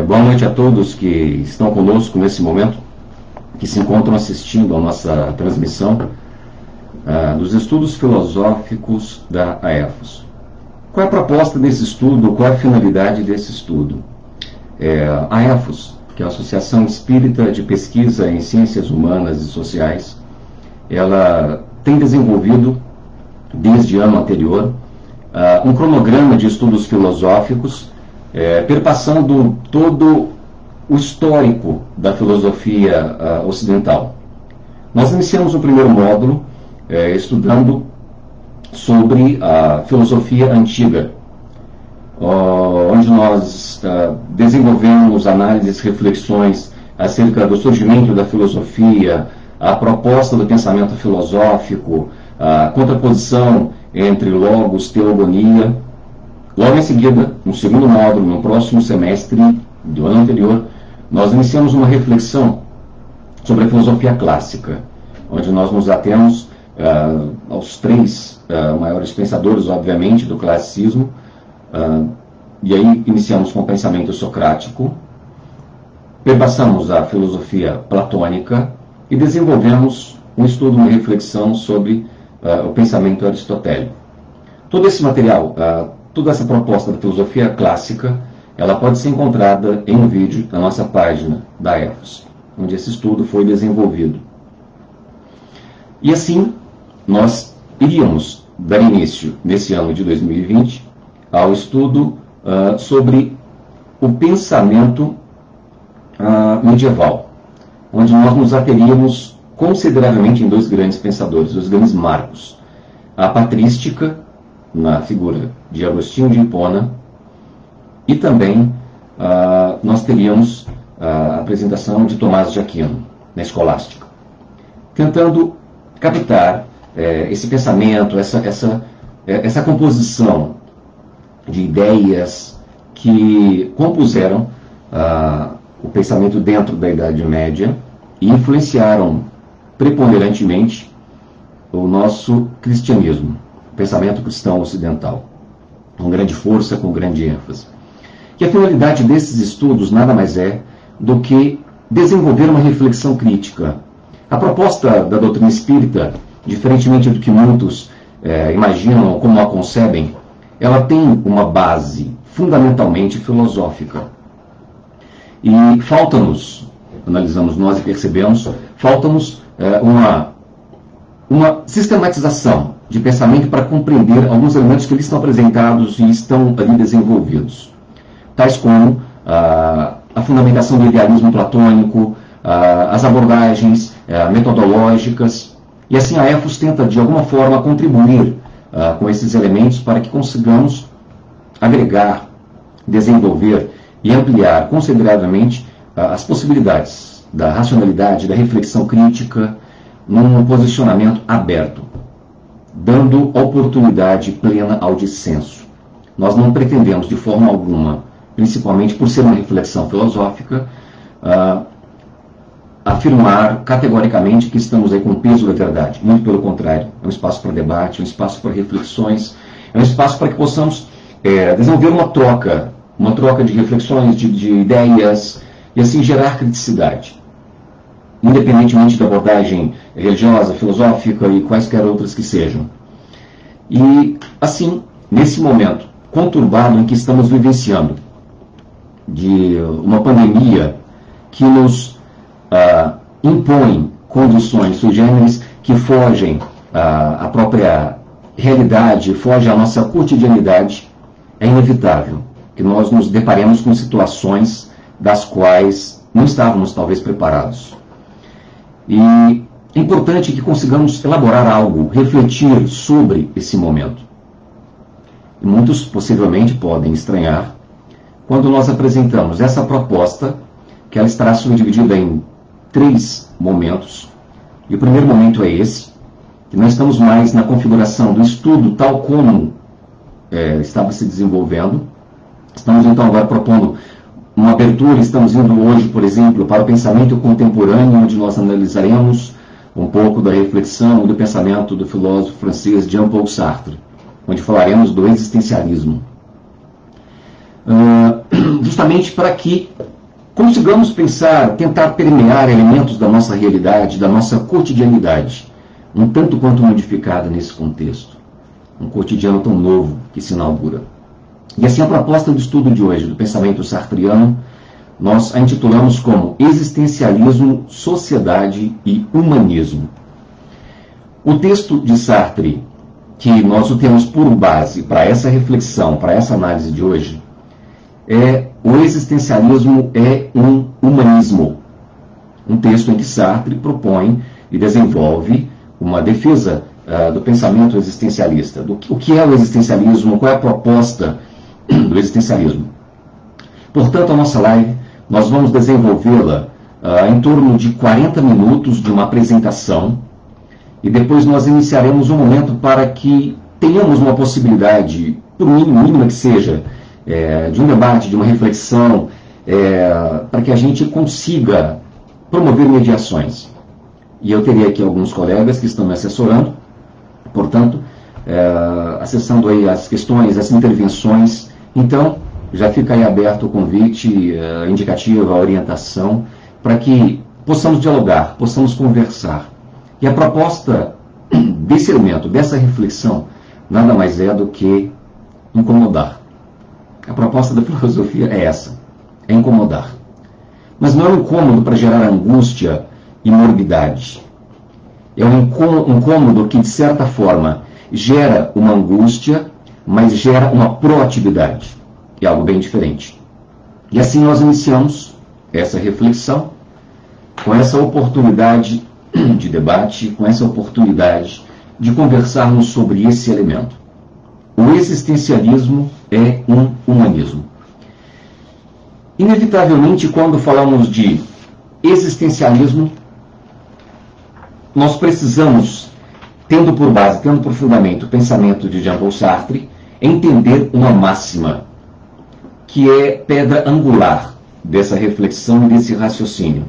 Boa noite a todos que estão conosco nesse momento, que se encontram assistindo a nossa transmissão dos estudos filosóficos da AEFOS. Qual é a proposta desse estudo? Qual é a finalidade desse estudo? A AEFOS, que é a Associação Espírita de Pesquisa em Ciências Humanas e Sociais, ela tem desenvolvido, desde ano anterior, um cronograma de estudos filosóficos, perpassando todo o histórico da filosofia ocidental. Nós iniciamos o primeiro módulo estudando sobre a filosofia antiga, onde nós desenvolvemos análises, reflexões acerca do surgimento da filosofia, a proposta do pensamento filosófico, a contraposição entre logos, teogonia. Logo em seguida, no segundo módulo, no próximo semestre do ano anterior, nós iniciamos uma reflexão sobre a filosofia clássica, onde nós nos atemos aos três maiores pensadores, obviamente, do classicismo, e aí iniciamos com o pensamento socrático, perpassamos a filosofia platônica e desenvolvemos um estudo, uma reflexão sobre o pensamento aristotélico. Todo esse material, toda essa proposta da filosofia clássica, ela pode ser encontrada em um vídeo na nossa página da AEFOS, onde esse estudo foi desenvolvido. E assim, nós iríamos dar início, nesse ano de 2020, ao estudo sobre o pensamento medieval, onde nós nos ateríamos consideravelmente em dois grandes pensadores, dois grandes marcos: a patrística, na figura de Agostinho de Hipona, e também nós teríamos a apresentação de Tomás de Aquino, na escolástica, tentando captar esse pensamento, essa composição de ideias que compuseram o pensamento dentro da Idade Média e influenciaram preponderantemente o nosso cristianismo, o pensamento cristão ocidental, com grande força, com grande ênfase. E a finalidade desses estudos nada mais é do que desenvolver uma reflexão crítica. A proposta da doutrina espírita, diferentemente do que muitos imaginam, como a concebem, ela tem uma base fundamentalmente filosófica. E falta-nos, analisamos nós e percebemos, falta-nos uma sistematização de pensamento para compreender alguns elementos que ali estão apresentados e estão ali desenvolvidos, tais como a fundamentação do idealismo platônico, as abordagens metodológicas, e assim a AEFOS tenta de alguma forma contribuir com esses elementos para que consigamos agregar, desenvolver e ampliar consideravelmente as possibilidades da racionalidade, da reflexão crítica, num posicionamento aberto, dando oportunidade plena ao dissenso. Nós não pretendemos de forma alguma, principalmente por ser uma reflexão filosófica, afirmar categoricamente que estamos aí com o peso da verdade. Muito pelo contrário, é um espaço para debate, é um espaço para reflexões, é um espaço para que possamos desenvolver uma troca de reflexões, de ideias, e assim gerar criticidade, independentemente da abordagem religiosa, filosófica e quaisquer outras que sejam. E assim, nesse momento conturbado em que estamos vivenciando, de uma pandemia que nos impõe condições sui generis que fogem à própria realidade, fogem à nossa cotidianidade, é inevitável que nós nos deparemos com situações das quais não estávamos talvez preparados. E é importante que consigamos elaborar algo, refletir sobre esse momento. E muitos possivelmente podem estranhar quando nós apresentamos essa proposta, que ela estará subdividida em 3 momentos. E o primeiro momento é esse, que nós estamos mais na configuração do estudo tal como estava se desenvolvendo. Estamos então agora propondo uma abertura, estamos indo hoje, por exemplo, para o pensamento contemporâneo, onde nós analisaremos um pouco da reflexão e do pensamento do filósofo francês Jean-Paul Sartre, onde falaremos do existencialismo. Justamente justamente para que consigamos pensar, tentar permear elementos da nossa realidade, da nossa cotidianidade, um tanto quanto modificada nesse contexto. Um cotidiano tão novo que se inaugura. E assim a proposta do estudo de hoje, do pensamento sartriano, nós a intitulamos como Existencialismo, Sociedade e Humanismo. O texto de Sartre, que nós o temos por base para essa reflexão, para essa análise de hoje, é O Existencialismo é um Humanismo. Um texto em que Sartre propõe e desenvolve uma defesa do pensamento existencialista. O que é o existencialismo? Qual é a proposta do existencialismo? Portanto, a nossa live, nós vamos desenvolvê-la em torno de 40 minutos de uma apresentação, e depois nós iniciaremos um momento para que tenhamos uma possibilidade, por mínima que seja, de um debate, de uma reflexão, para que a gente consiga promover mediações. E eu teria aqui alguns colegas que estão me assessorando, portanto, acessando aí as questões, as intervenções. Então, já fica aí aberto o convite, a indicativa, a orientação, para que possamos dialogar, possamos conversar. E a proposta desse elemento, dessa reflexão, nada mais é do que incomodar. A proposta da filosofia é essa, é incomodar. Mas não é um incômodo para gerar angústia e morbidade. É um incômodo que, de certa forma, gera uma angústia, mas gera uma proatividade. É algo bem diferente. E assim nós iniciamos essa reflexão com essa oportunidade de debate, com essa oportunidade de conversarmos sobre esse elemento. O existencialismo é um humanismo. Inevitavelmente, quando falamos de existencialismo, nós precisamos, tendo por base, tendo por fundamento o pensamento de Jean-Paul Sartre, entender uma máxima, que é pedra angular dessa reflexão e desse raciocínio.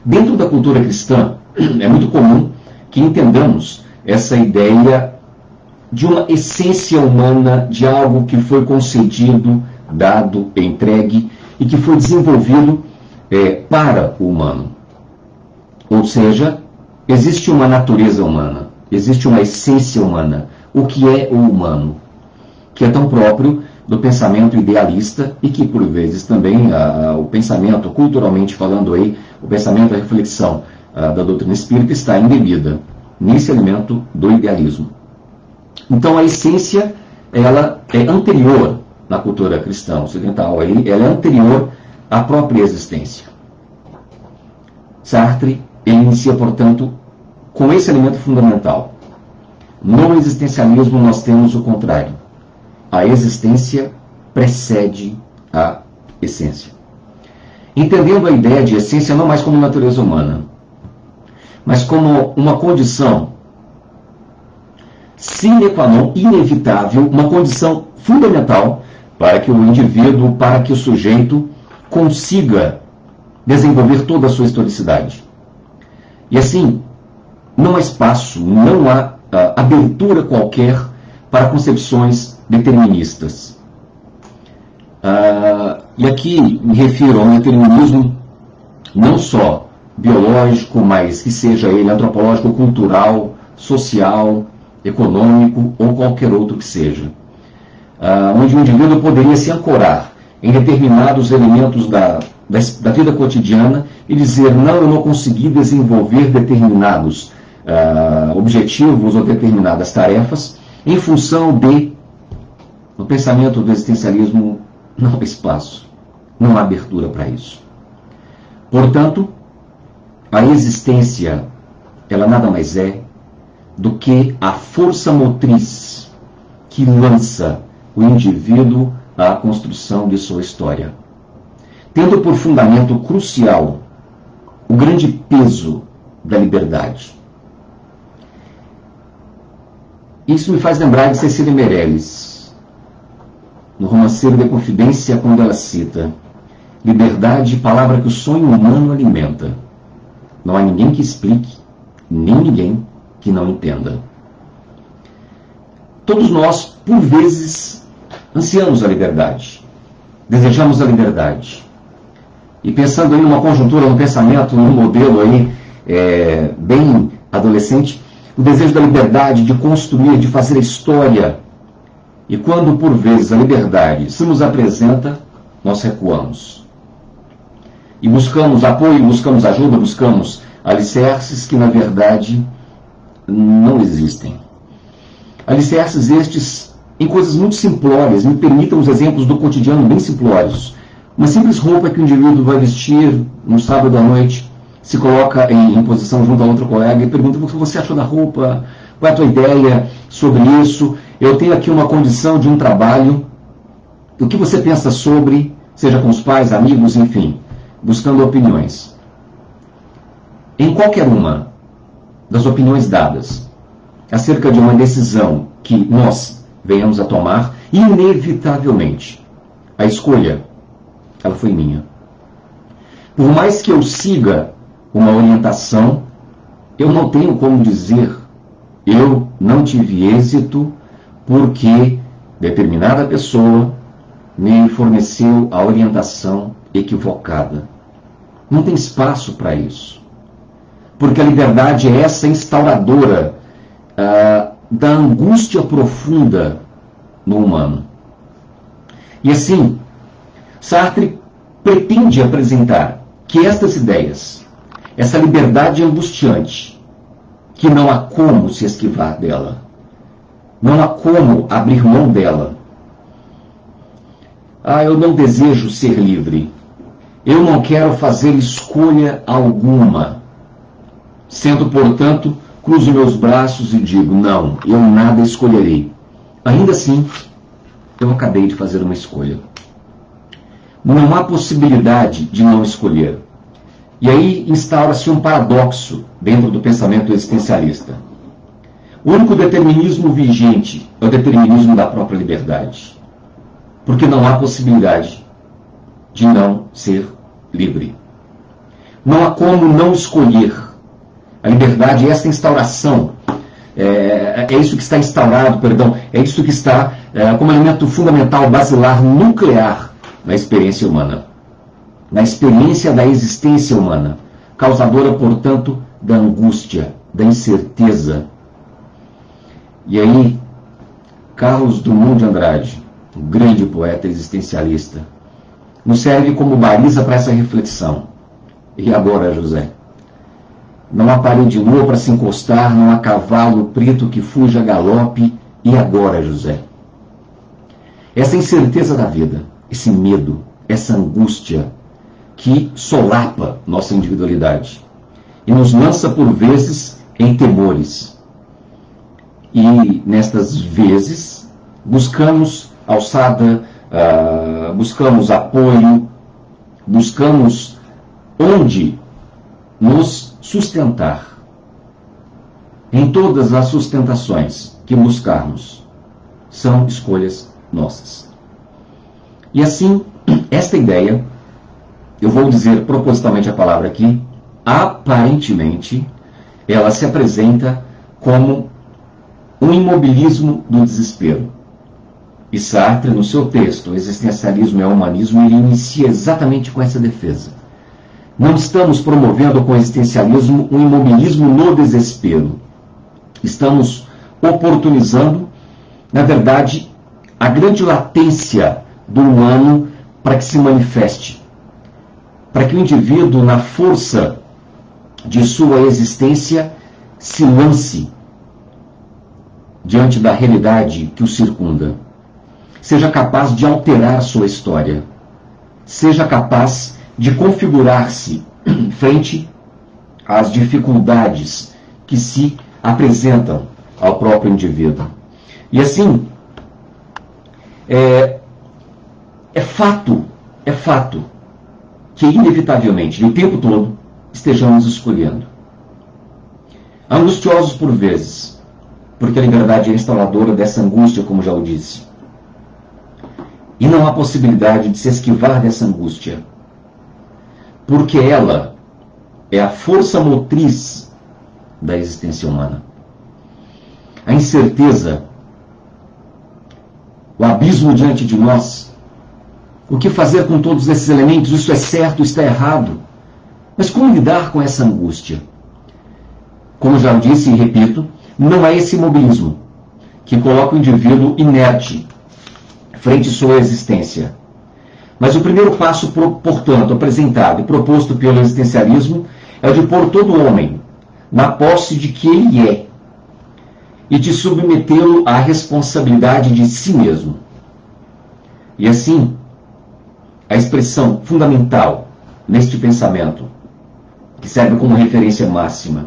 Dentro da cultura cristã, é muito comum que entendamos essa ideia de uma essência humana, de algo que foi concedido, dado, entregue, e que foi desenvolvido para o humano. Ou seja, existe uma natureza humana, existe uma essência humana. O que é o humano? Que é tão próprio do pensamento idealista e que, por vezes, também o pensamento, culturalmente falando aí, o pensamento, a reflexão da doutrina espírita está embebida nesse elemento do idealismo. Então, a essência, ela é anterior na cultura cristã ocidental, ela é anterior à própria existência. Sartre, ele inicia, portanto, com esse elemento fundamental. No existencialismo, nós temos o contrário. A existência precede a essência. Entendendo a ideia de essência não mais como natureza humana, mas como uma condição sine qua non, inevitável, uma condição fundamental para que o indivíduo, para que o sujeito consiga desenvolver toda a sua historicidade. E assim, não há espaço, não há abertura qualquer para concepções deterministas. E aqui me refiro a um determinismo não só biológico, mas que seja ele antropológico, cultural, social, econômico ou qualquer outro que seja. Onde o indivíduo poderia se ancorar em determinados elementos da vida cotidiana e dizer, não, eu não consegui desenvolver determinados objetivos ou determinadas tarefas em função de, no pensamento do existencialismo, não há espaço, não há abertura para isso. Portanto, a existência, ela nada mais é do que a força motriz que lança o indivíduo à construção de sua história, tendo por fundamento crucial o grande peso da liberdade. Isso me faz lembrar de Cecília Meirelles, no Romanceiro de Confidência, quando ela cita: liberdade, palavra que o sonho humano alimenta. Não há ninguém que explique, nem ninguém que não entenda. Todos nós, por vezes, ansiamos a liberdade. desejamos a liberdade. E pensando aí numa conjuntura, num pensamento, num modelo aí, bem adolescente, o desejo da liberdade, de construir, de fazer a história. E quando, por vezes, a liberdade se nos apresenta, nós recuamos. E buscamos apoio, buscamos ajuda, buscamos alicerces que, na verdade, não existem. Alicerces estes em coisas muito simplórias. Me permitam os exemplos do cotidiano bem simplórios. Uma simples roupa que o indivíduo vai vestir no sábado à noite, se coloca em posição junto a outro colega e pergunta: o que você achou da roupa? Qual é a tua ideia sobre isso? Eu tenho aqui uma condição de um trabalho. O que você pensa sobre, seja com os pais, amigos, enfim, buscando opiniões. Em qualquer uma das opiniões dadas acerca de uma decisão que nós venhamos a tomar, inevitavelmente, a escolha, ela foi minha. Por mais que eu siga uma orientação, eu não tenho como dizer, eu não tive êxito porque determinada pessoa me forneceu a orientação equivocada. Não tem espaço para isso. Porque a liberdade é essa instauradora da angústia profunda no humano. E assim, Sartre pretende apresentar que estas ideias, essa liberdade angustiante, que não há como se esquivar dela, não há como abrir mão dela. Eu não desejo ser livre. Eu não quero fazer escolha alguma. Sendo, portanto, cruzo meus braços e digo: não, eu nada escolherei. Ainda assim, eu acabei de fazer uma escolha. Não há possibilidade de não escolher. E aí instaura-se um paradoxo dentro do pensamento existencialista. O único determinismo vigente é o determinismo da própria liberdade. Porque não há possibilidade de não ser livre. Não há como não escolher. A liberdade é esta instauração. É isso que está instaurado, é isso que está como elemento fundamental, basilar, nuclear na experiência humana. Na experiência da existência humana. Causadora, portanto, da angústia, da incerteza. E aí, Carlos Drummond de Andrade, um grande poeta existencialista, nos serve como baliza para essa reflexão. E agora, José? Não há parede nua para se encostar, não há cavalo preto que fuja a galope. E agora, José? Essa incerteza da vida, esse medo, essa angústia que solapa nossa individualidade e nos lança, por vezes, em temores. E, nestas vezes, buscamos alçada, buscamos apoio, buscamos onde nos sustentar. Em todas as sustentações que buscarmos, são escolhas nossas. E assim, esta ideia, eu vou dizer propositalmente a palavra aqui, aparentemente, ela se apresenta como um imobilismo do desespero. E Sartre, no seu texto, O Existencialismo é o Humanismo, ele inicia exatamente com essa defesa. Não estamos promovendo com o existencialismo um imobilismo no desespero. Estamos oportunizando, na verdade, a grande latência do humano para que se manifeste. Para que o indivíduo, na força de sua existência, se lance diante da realidade que o circunda. Seja capaz de alterar sua história. Seja capaz de configurar-se frente às dificuldades que se apresentam ao próprio indivíduo. E assim, é fato que inevitavelmente, o tempo todo, estejamos escolhendo. Angustiosos por vezes, porque a liberdade é instauradora dessa angústia, como já o disse. E não há possibilidade de se esquivar dessa angústia, porque ela é a força motriz da existência humana. A incerteza, o abismo diante de nós, O que fazer com todos esses elementos? Isso é certo, isso é errado. Mas como lidar com essa angústia? Como já disse e repito, não é esse imobilismo que coloca o indivíduo inerte frente à sua existência. Mas o primeiro passo, portanto, apresentado e proposto pelo existencialismo é o de pôr todo homem na posse de que ele é e de submetê-lo à responsabilidade de si mesmo. E assim, a expressão fundamental neste pensamento, que serve como referência máxima: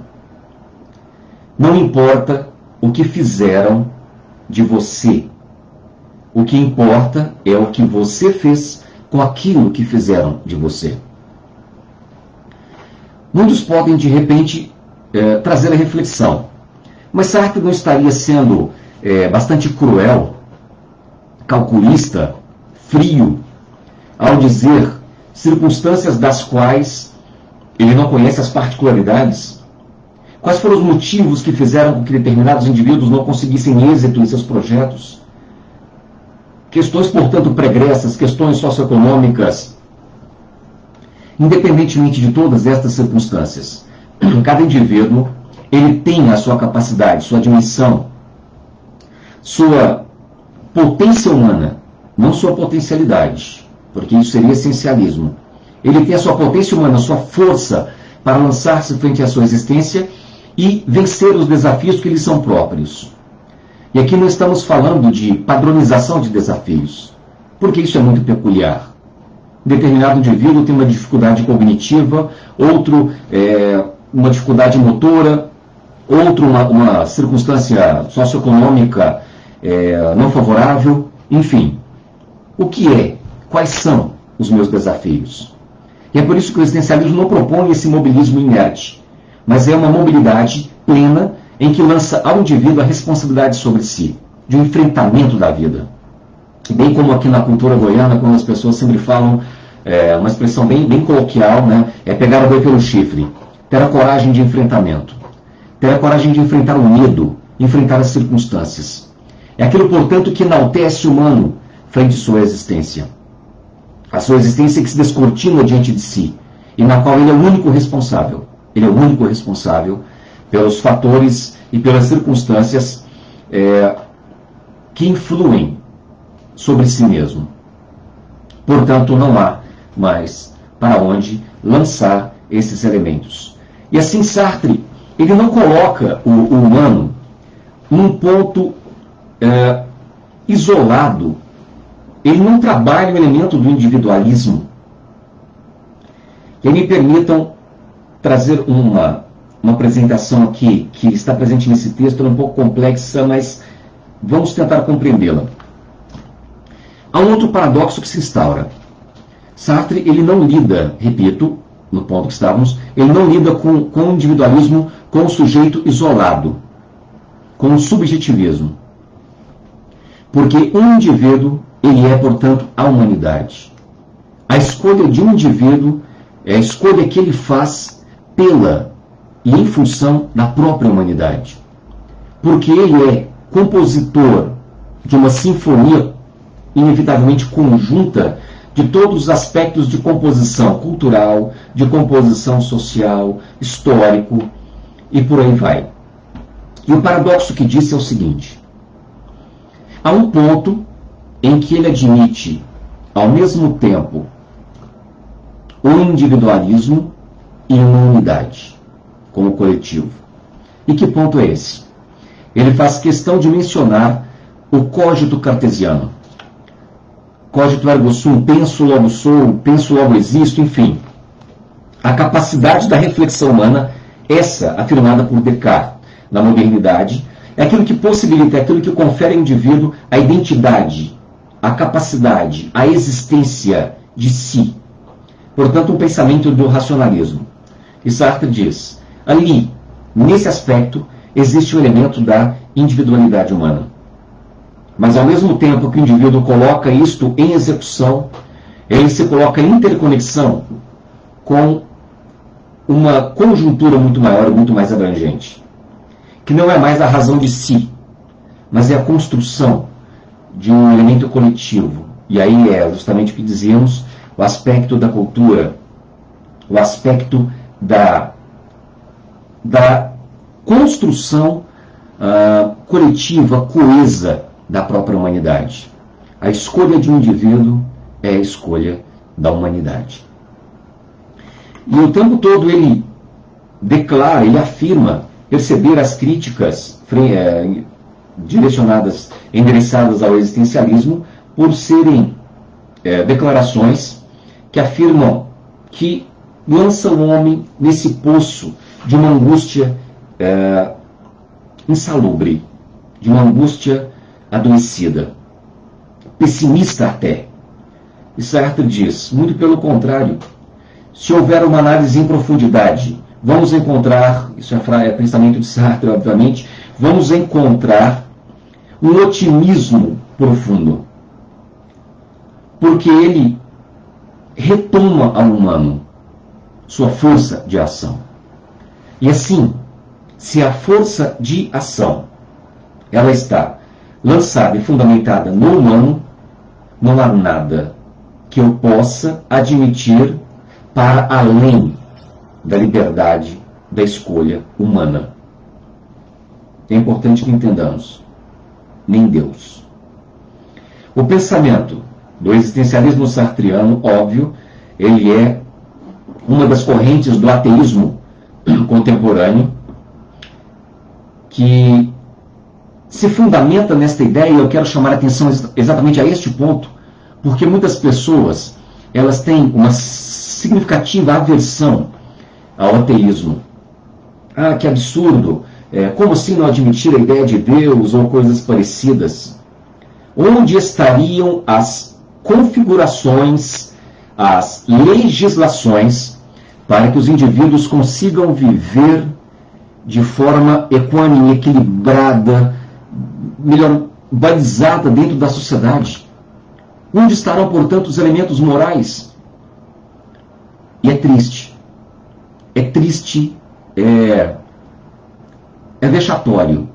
não importa o que fizeram de você, o que importa é o que você fez com aquilo que fizeram de você. Muitos podem, de repente, trazer a reflexão: mas Sartre não estaria sendo bastante cruel, calculista, frio, ao dizer circunstâncias das quais ele não conhece as particularidades? Quais foram os motivos que fizeram com que determinados indivíduos não conseguissem êxito em seus projetos? Questões, portanto, pregressas, questões socioeconômicas. Independentemente de todas estas circunstâncias, cada indivíduo ele tem a sua capacidade, sua dimensão, sua potência humana, não sua potencialidade, porque isso seria essencialismo. Ele tem a sua potência humana, a sua força para lançar-se frente à sua existência e vencer os desafios que lhe são próprios. E aqui não estamos falando de padronização de desafios, porque isso é muito peculiar. Determinado indivíduo tem uma dificuldade cognitiva, outro uma dificuldade motora, outro uma circunstância socioeconômica não favorável, enfim. O que é? Quais são os meus desafios? E é por isso que o existencialismo não propõe esse mobilismo inerte, mas é uma mobilidade plena em que lança ao indivíduo a responsabilidade sobre si, de um enfrentamento da vida. Bem como aqui na cultura goiana, quando as pessoas sempre falam, uma expressão bem coloquial, né? É pegar o boi pelo chifre, ter a coragem de enfrentamento, ter a coragem de enfrentar o medo, enfrentar as circunstâncias. É aquilo, portanto, que enaltece o humano frente à sua existência. A sua existência que se descortina diante de si, e na qual ele é o único responsável. Ele é o único responsável pelos fatores e pelas circunstâncias que influem sobre si mesmo. Portanto, não há mais para onde lançar esses elementos. E assim Sartre, ele não coloca o humano num ponto isolado. Ele não trabalha o elemento do individualismo. E me permitam trazer uma apresentação aqui, que está presente nesse texto, ela é um pouco complexa, mas vamos tentar compreendê-la. Há um outro paradoxo que se instaura. Sartre, ele não lida, repito, no ponto que estávamos, ele não lida com o individualismo, com o sujeito isolado, com o subjetivismo. Porque um indivíduo, ele é, portanto, a humanidade. A escolha de um indivíduo é a escolha que ele faz pela e em função da própria humanidade. Porque ele é compositor de uma sinfonia inevitavelmente conjunta de todos os aspectos de composição cultural, de composição social, histórico, e por aí vai. E o paradoxo que disse é o seguinte: há um ponto em que ele admite, ao mesmo tempo, o individualismo e uma unidade, como coletivo. E que ponto é esse? Ele faz questão de mencionar o cogito cartesiano. Cogito ergo sum, penso logo sou, penso logo existo, enfim. A capacidade da reflexão humana, essa afirmada por Descartes na modernidade, é aquilo que possibilita, é aquilo que confere ao indivíduo a identidade, a capacidade, a existência de si. Portanto, um pensamento do racionalismo. E Sartre diz, ali, nesse aspecto, existe o elemento da individualidade humana. Mas, ao mesmo tempo que o indivíduo coloca isto em execução, ele se coloca em interconexão com uma conjuntura muito maior e muito mais abrangente, que não é mais a razão de si, mas é a construção de um elemento coletivo. E aí é justamente o que dizíamos, o aspecto da cultura, o aspecto da construção coletiva, coesa da própria humanidade. A escolha de um indivíduo é a escolha da humanidade. E o tempo todo ele declara, ele afirma perceber as críticas endereçadas ao existencialismo por serem declarações que afirmam que lança o homem nesse poço de uma angústia insalubre, de uma angústia adoecida, pessimista até. E Sartre diz, muito pelo contrário, se houver uma análise em profundidade, vamos encontrar, isso é pensamento de Sartre, obviamente, vamos encontrar um otimismo profundo, porque ele retoma ao humano sua força de ação. E assim, se a força de ação ela está lançada e fundamentada no humano, não há nada que eu possa admitir para além da liberdade da escolha humana. É importante que entendamos, nem Deus. O pensamento do existencialismo sartriano, óbvio, ele é uma das correntes do ateísmo contemporâneo, que se fundamenta nesta ideia, e eu quero chamar a atenção exatamente a este ponto, porque muitas pessoas elas têm uma significativa aversão ao ateísmo. Ah, que absurdo! Como assim não admitir a ideia de Deus ou coisas parecidas? Onde estariam as configurações, as legislações para que os indivíduos consigam viver de forma equânime, equilibrada, melhor, balizada dentro da sociedade? Onde estarão, portanto, os elementos morais? E é triste. É triste, é vexatório,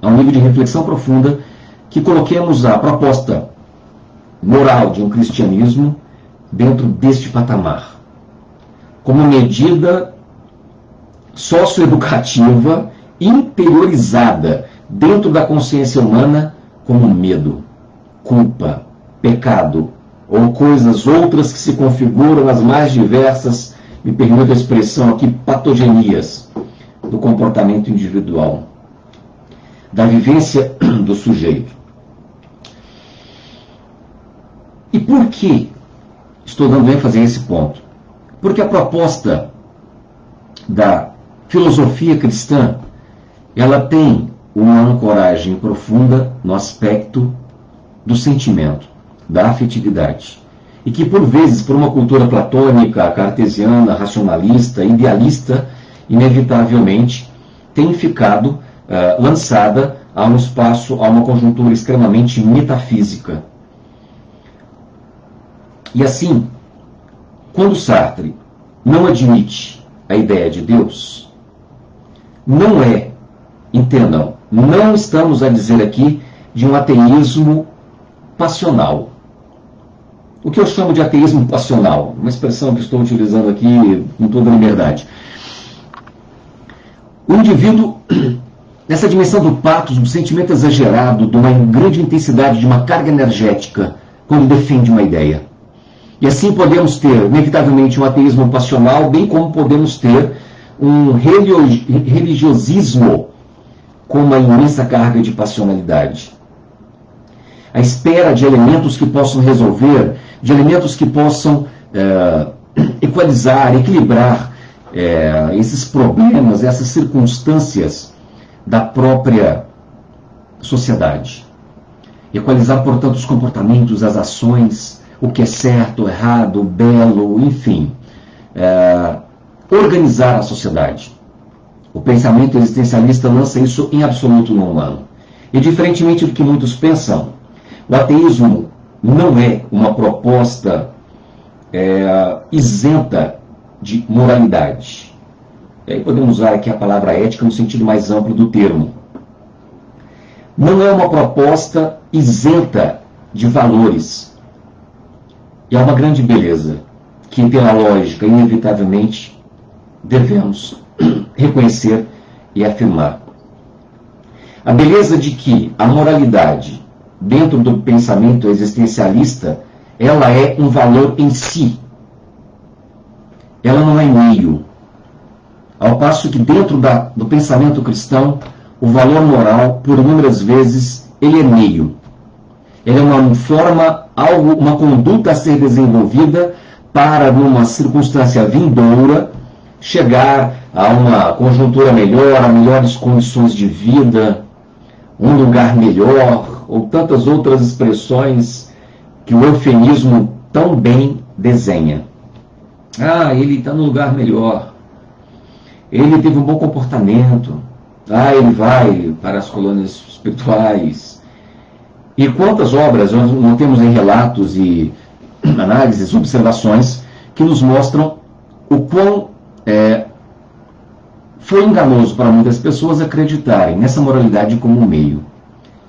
a um nível de reflexão profunda, que coloquemos a proposta moral de um cristianismo dentro deste patamar, como medida socioeducativa interiorizada dentro da consciência humana como medo, culpa, pecado ou coisas outras que se configuram as mais diversas, me permito a expressão aqui, patogenias do comportamento individual, da vivência do sujeito. E por que estou dando ênfase a esse ponto? Porque a proposta da filosofia cristã, ela tem uma ancoragem profunda no aspecto do sentimento, da afetividade. E que, por vezes, por uma cultura platônica, cartesiana, racionalista, idealista, inevitavelmente tem ficado lançada a um espaço, a uma conjuntura extremamente metafísica. E assim, quando Sartre não admite a ideia de Deus, não entendam, não estamos a dizer aqui de um ateísmo passional. O que eu chamo de ateísmo passional, uma expressão que estou utilizando aqui com toda a liberdade. O indivíduo, nessa dimensão do patos, do sentimento exagerado, de uma grande intensidade, de uma carga energética, quando defende uma ideia. E assim podemos ter, inevitavelmente, um ateísmo passional, bem como podemos ter um religiosismo com uma imensa carga de passionalidade. A espera de elementos que possam resolver, de elementos que possam equalizar, equilibrar esses problemas, essas circunstâncias da própria sociedade. Equalizar, portanto, os comportamentos, as ações, o que é certo, errado, belo, enfim. Organizar a sociedade. O pensamento existencialista lança isso em absoluto no humano. E, diferentemente do que muitos pensam, o ateísmo não é uma proposta isenta de moralidade. E aí podemos usar aqui a palavra ética no sentido mais amplo do termo. Não é uma proposta isenta de valores. E há uma grande beleza que, pela lógica, inevitavelmente devemos reconhecer e afirmar. A beleza de que a moralidade, dentro do pensamento existencialista, ela é um valor em si. Ela não é meio. Ao passo que dentro do pensamento cristão, o valor moral, por inúmeras vezes, ele é meio. Ele é uma forma, uma conduta a ser desenvolvida para, numa circunstância vindoura, chegar a uma conjuntura melhor, a melhores condições de vida, um lugar melhor, ou tantas outras expressões que o eufemismo tão bem desenha. Ah, ele está no lugar melhor. Ele teve um bom comportamento. Ah, ele vai para as colônias espirituais. E quantas obras nós não temos em relatos e análises, observações, que nos mostram o quão foi enganoso para muitas pessoas acreditarem nessa moralidade como meio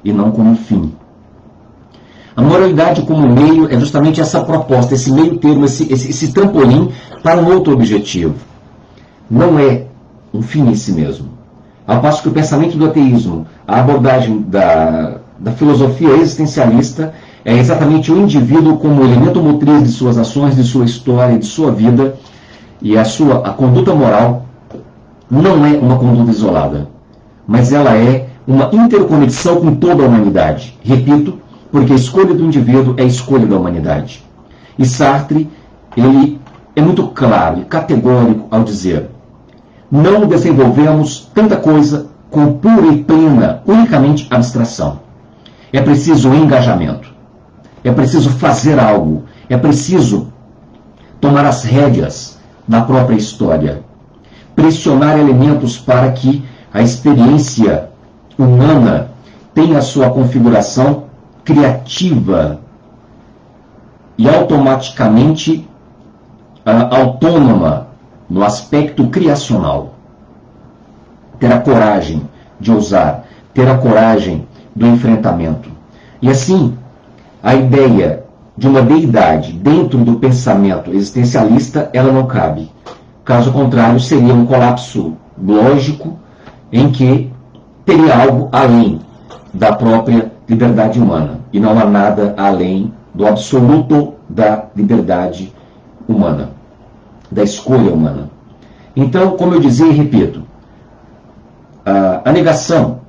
e não como fim. A moralidade como meio é justamente essa proposta, esse meio termo, esse trampolim para um outro objetivo. Não é um fim em si mesmo. Ao passo que o pensamento do ateísmo, a abordagem da filosofia existencialista, é exatamente o indivíduo como elemento motriz de suas ações, de sua história, de sua vida, e a conduta moral não é uma conduta isolada, mas ela é uma interconexão com toda a humanidade. Repito, porque a escolha do indivíduo é a escolha da humanidade. E Sartre, ele é muito claro e categórico ao dizer: não desenvolvemos tanta coisa com pura e plena, unicamente abstração. É preciso engajamento. É preciso fazer algo. É preciso tomar as rédeas da própria história. Pressionar elementos para que a experiência humana tenha a sua configuração criativa e automaticamente autônoma no aspecto criacional. Ter a coragem de ousar, ter a coragem do enfrentamento. E assim, a ideia de uma deidade dentro do pensamento existencialista, ela não cabe. Caso contrário, seria um colapso lógico em que teria algo além da própria liberdade humana. E não há nada além do absoluto da liberdade humana, da escolha humana. Então, como eu dizia e repito, a negação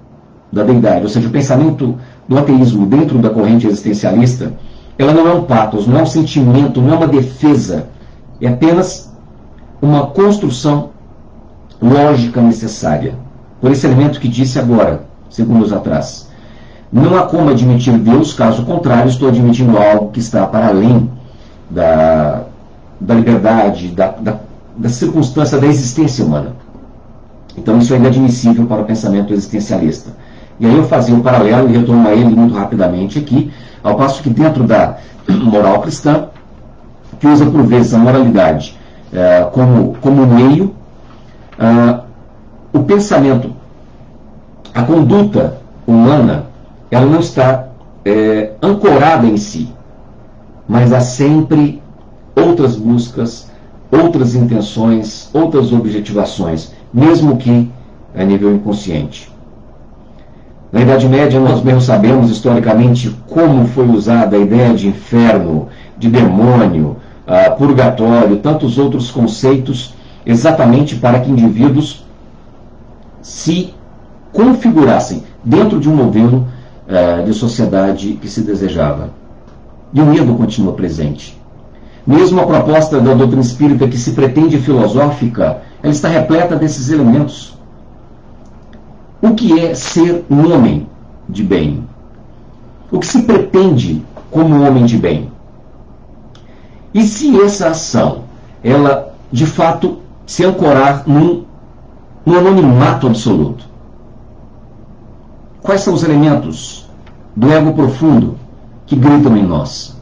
da deidade, ou seja, o pensamento do ateísmo dentro da corrente existencialista, ela não é um patos, não é um sentimento, não é uma defesa, é apenas uma construção lógica necessária. Por esse elemento que disse agora, segundos atrás. Não há como admitir Deus, caso contrário, estou admitindo algo que está para além da liberdade, da circunstância da existência humana. Então isso é inadmissível para o pensamento existencialista. E aí eu fazia um paralelo e retorno a ele muito rapidamente aqui, ao passo que dentro da moral cristã, que usa por vezes a moralidade como meio, o pensamento, a conduta humana, ela não está ancorada em si, mas há sempre outras buscas, outras intenções, outras objetivações, mesmo que a nível inconsciente. Na Idade Média, nós mesmos sabemos historicamente como foi usada a ideia de inferno, de demônio, purgatório, tantos outros conceitos, exatamente para que indivíduos se configurassem dentro de um modelo de sociedade que se desejava. E o medo continua presente. Mesmo a proposta da doutrina espírita que se pretende filosófica, ela está repleta desses elementos. O que é ser um homem de bem? O que se pretende como um homem de bem? E se essa ação, ela de fato se ancorar num anonimato absoluto? Quais são os elementos do ego profundo que gritam em nós?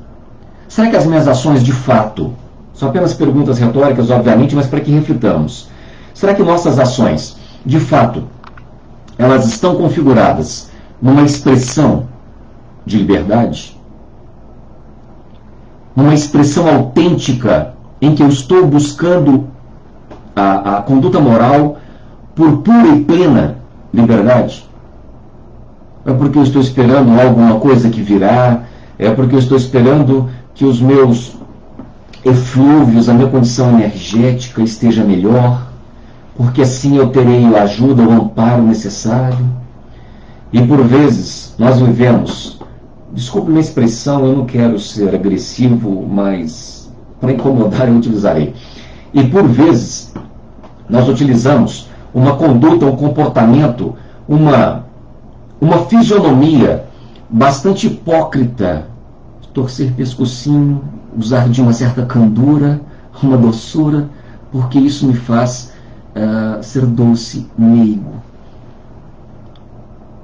Será que as minhas ações de fato, são apenas perguntas retóricas, obviamente, mas para que reflitamos, será que nossas ações, de fato, elas estão configuradas numa expressão de liberdade? numa expressão autêntica em que eu estou buscando a conduta moral por pura e plena liberdade? É porque eu estou esperando alguma coisa que virá? É porque eu estou esperando que os meus eflúvios, a minha condição energética esteja melhor? Porque assim eu terei a ajuda, o amparo necessário? E por vezes nós vivemos, desculpe minha expressão, eu não quero ser agressivo, mas para incomodar eu utilizarei. E por vezes nós utilizamos uma conduta, um comportamento, uma fisionomia bastante hipócrita, torcer pescocinho, usar de uma certa candura, uma doçura, porque isso me faz ser doce, meigo.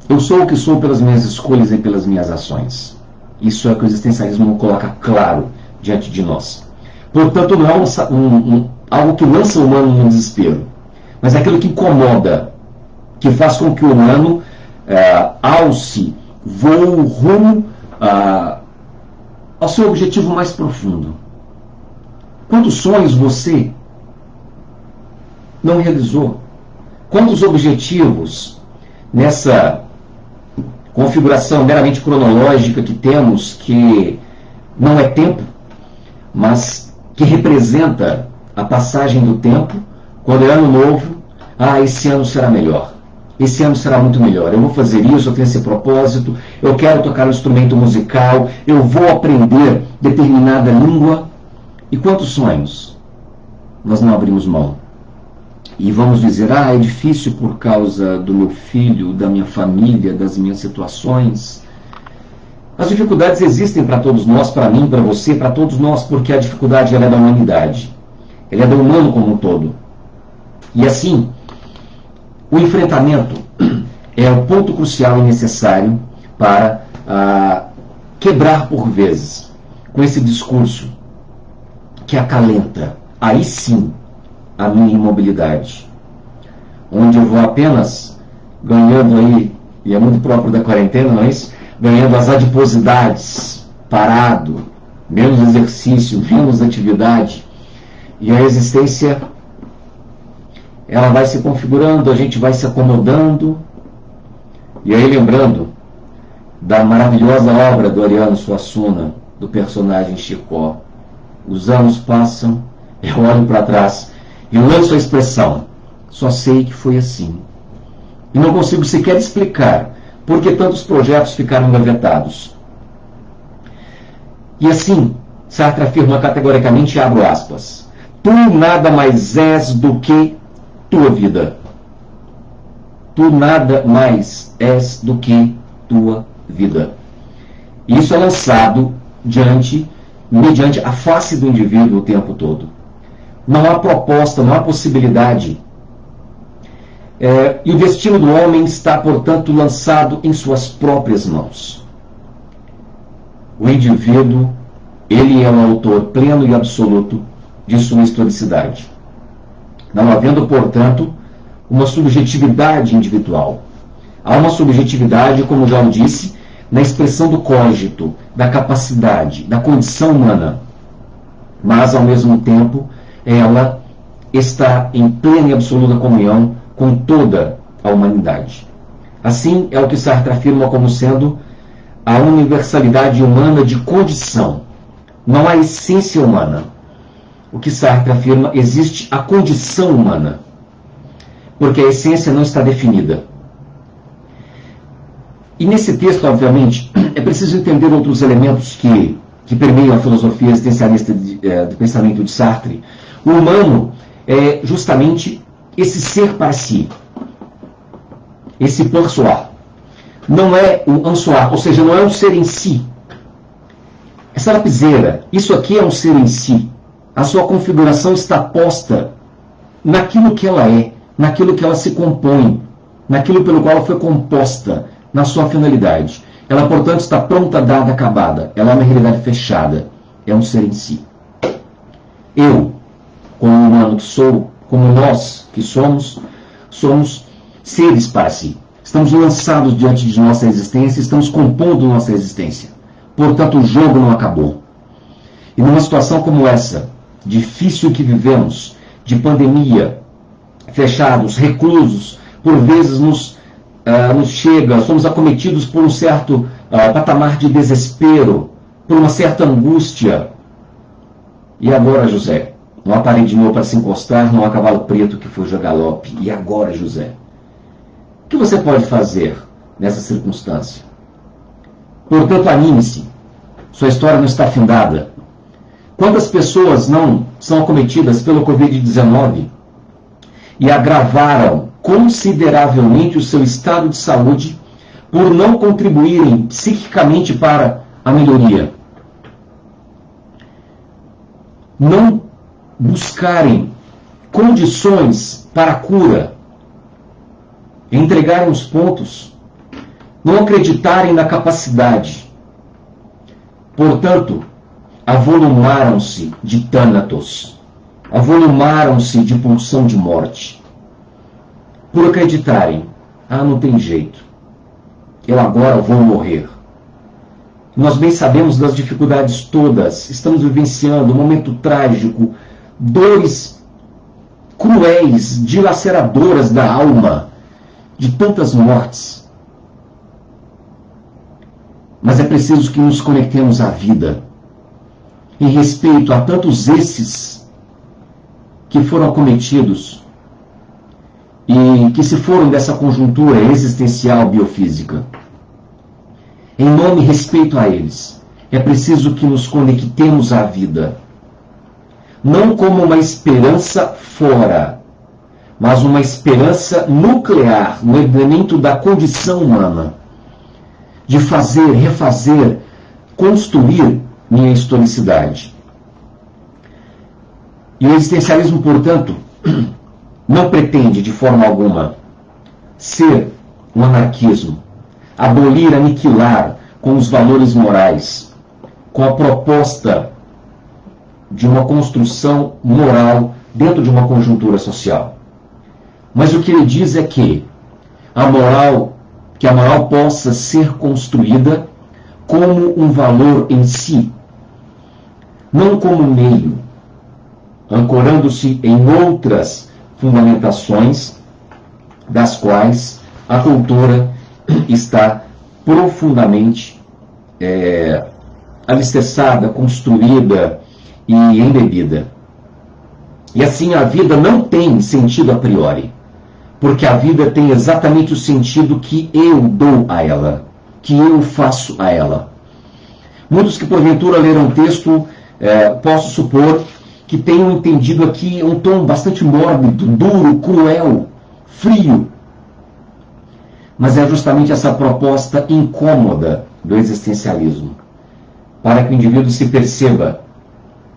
Eu sou o que sou pelas minhas escolhas e pelas minhas ações. Isso é o que o existencialismo coloca claro diante de nós. Portanto, não é algo que lança o humano no desespero, mas é aquilo que incomoda, que faz com que o humano alce, voe rumo ao seu objetivo mais profundo. Quantos sonhos você não realizou? Quantos objetivos nessa configuração meramente cronológica que temos, que não é tempo, mas que representa a passagem do tempo, quando é ano novo, esse ano será melhor, esse ano será muito melhor, eu vou fazer isso, eu tenho esse propósito, eu quero tocar um instrumento musical, eu vou aprender determinada língua. E quantos sonhos nós não abrimos mão? E vamos dizer, é difícil por causa do meu filho, da minha família, das minhas situações. As dificuldades existem para todos nós, para mim, para você, para todos nós, porque a dificuldade ela é da humanidade. Ela é do humano como um todo. E assim, o enfrentamento é o ponto crucial e necessário para quebrar por vezes com esse discurso que acalenta, aí sim, a minha imobilidade, onde eu vou apenas ganhando aí, e é muito próprio da quarentena, não é isso? Ganhando as adiposidades, parado, menos exercício, menos atividade, e a existência ela vai se configurando, a gente vai se acomodando. E aí, lembrando da maravilhosa obra do Ariano Suassuna, do personagem Chicó, os anos passam, eu olho para trás e lanço a expressão, só sei que foi assim. E não consigo sequer explicar por que tantos projetos ficaram engavetados. E assim, Sartre afirma categoricamente, abro aspas, tu nada mais és do que tua vida. Tu nada mais és do que tua vida. Isso é lançado mediante a face do indivíduo o tempo todo. Não há proposta, não há possibilidade. E o destino do homem está, portanto, lançado em suas próprias mãos. O indivíduo, ele é o autor pleno e absoluto de sua historicidade. Não havendo, portanto, uma subjetividade individual. Há uma subjetividade, como já o disse, na expressão do cogito, da capacidade, da condição humana. Mas, ao mesmo tempo, ela está em plena e absoluta comunhão com toda a humanidade. Assim, é o que Sartre afirma como sendo a universalidade humana de condição. Não há essência humana. O que Sartre afirma, existe a condição humana, porque a essência não está definida. E nesse texto, obviamente, é preciso entender outros elementos que permeiam a filosofia existencialista do pensamento de Sartre. O humano é justamente esse ser para si, esse por soi. Não é o en soi, ou seja, não é um ser em si. Essa lapiseira, isso aqui é um ser em si. A sua configuração está posta naquilo que ela é, naquilo que ela se compõe, naquilo pelo qual ela foi composta, na sua finalidade. Ela, portanto, está pronta, dada, acabada. Ela é uma realidade fechada. É um ser em si. Eu, como humano que sou, como nós que somos seres para si. Estamos lançados diante de nossa existência, estamos compondo nossa existência. Portanto, o jogo não acabou. E numa situação como essa, difícil que vivemos, de pandemia, fechados, reclusos, por vezes nos chega, somos acometidos por um certo patamar de desespero, por uma certa angústia. E agora, José? Não há parede nua para se encostar, não há cavalo preto que fuja a galope. E agora, José? O que você pode fazer nessa circunstância? Portanto, anime-se. Sua história não está findada. Quantas pessoas não são acometidas pelo Covid-19 e agravaram consideravelmente o seu estado de saúde por não contribuírem psiquicamente para a melhoria? Não buscarem condições para a cura, entregarem os pontos, não acreditarem na capacidade. Portanto, avolumaram-se de Thanatos, avolumaram-se de pulsão de morte, por acreditarem, não tem jeito, eu agora vou morrer. Nós bem sabemos das dificuldades todas, estamos vivenciando um momento trágico, dores cruéis, dilaceradoras da alma, de tantas mortes. Mas é preciso que nos conectemos à vida, em respeito a tantos esses que foram acometidos e que se foram dessa conjuntura existencial biofísica. Em nome e respeito a eles, é preciso que nos conectemos à vida, não como uma esperança fora, mas uma esperança nuclear, no elemento da condição humana, de fazer, refazer, construir minha historicidade. E o existencialismo, portanto, não pretende de forma alguma ser um anarquismo, abolir, aniquilar com os valores morais, com a proposta de uma construção moral dentro de uma conjuntura social. Mas o que ele diz é que a moral possa ser construída como um valor em si, não como meio, ancorando-se em outras fundamentações das quais a cultura está profundamente alicerçada, construída e embebida. E assim a vida não tem sentido a priori, porque a vida tem exatamente o sentido que eu dou a ela, que eu faço a ela. Muitos que porventura leram o texto, posso supor que tenham entendido aqui um tom bastante mórbido, duro, cruel, frio. Mas é justamente essa proposta incômoda do existencialismo, para que o indivíduo se perceba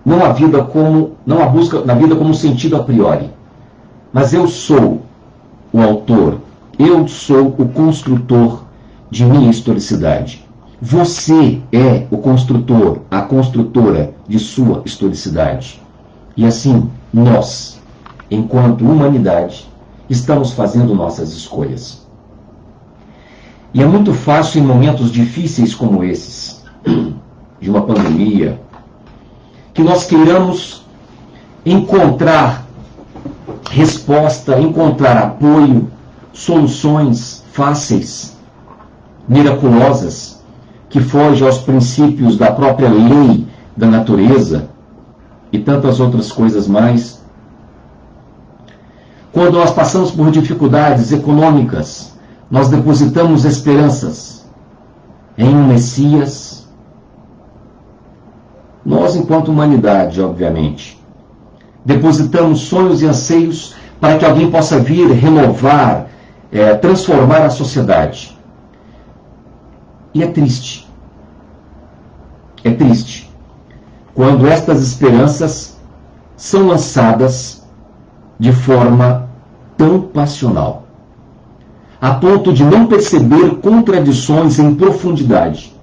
não a busca da vida como um sentido a priori, mas eu sou o autor, eu sou o construtor de minha historicidade. Você é o construtor, a construtora de sua historicidade. E assim, nós, enquanto humanidade, estamos fazendo nossas escolhas. E é muito fácil em momentos difíceis como esses, de uma pandemia, que nós queiramos encontrar resposta, encontrar apoio, soluções fáceis, miraculosas, que fogem aos princípios da própria lei da natureza e tantas outras coisas mais. Quando nós passamos por dificuldades econômicas, nós depositamos esperanças em um Messias. Nós, enquanto humanidade, obviamente, depositamos sonhos e anseios para que alguém possa vir renovar, transformar a sociedade. E é triste. É triste quando estas esperanças são lançadas de forma tão passional, a ponto de não perceber contradições em profundidade.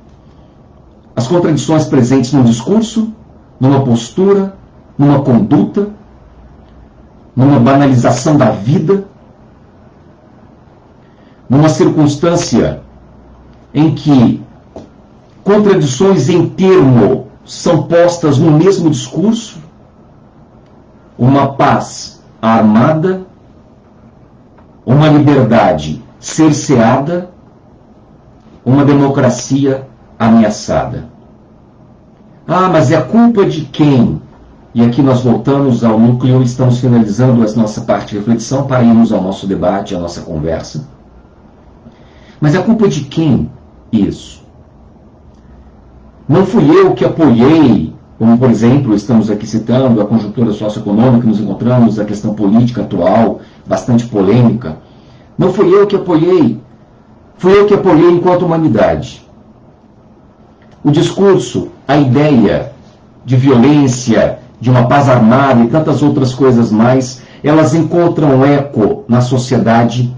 As contradições presentes no discurso, numa postura, numa conduta, numa banalização da vida, numa circunstância em que contradições em termo são postas no mesmo discurso: uma paz armada, uma liberdade cerceada, uma democracia ameaçada. Ah, mas é culpa de quem? E aqui nós voltamos ao núcleo e estamos finalizando a nossa parte de reflexão para irmos ao nosso debate, à nossa conversa. Mas é culpa de quem isso? Não fui eu que apoiei, como por exemplo, estamos aqui citando a conjuntura socioeconômica que nos encontramos, a questão política atual, bastante polêmica. Não fui eu que apoiei. Fui eu que apoiei enquanto humanidade. O discurso, a ideia de violência, de uma paz armada e tantas outras coisas mais, elas encontram eco na sociedade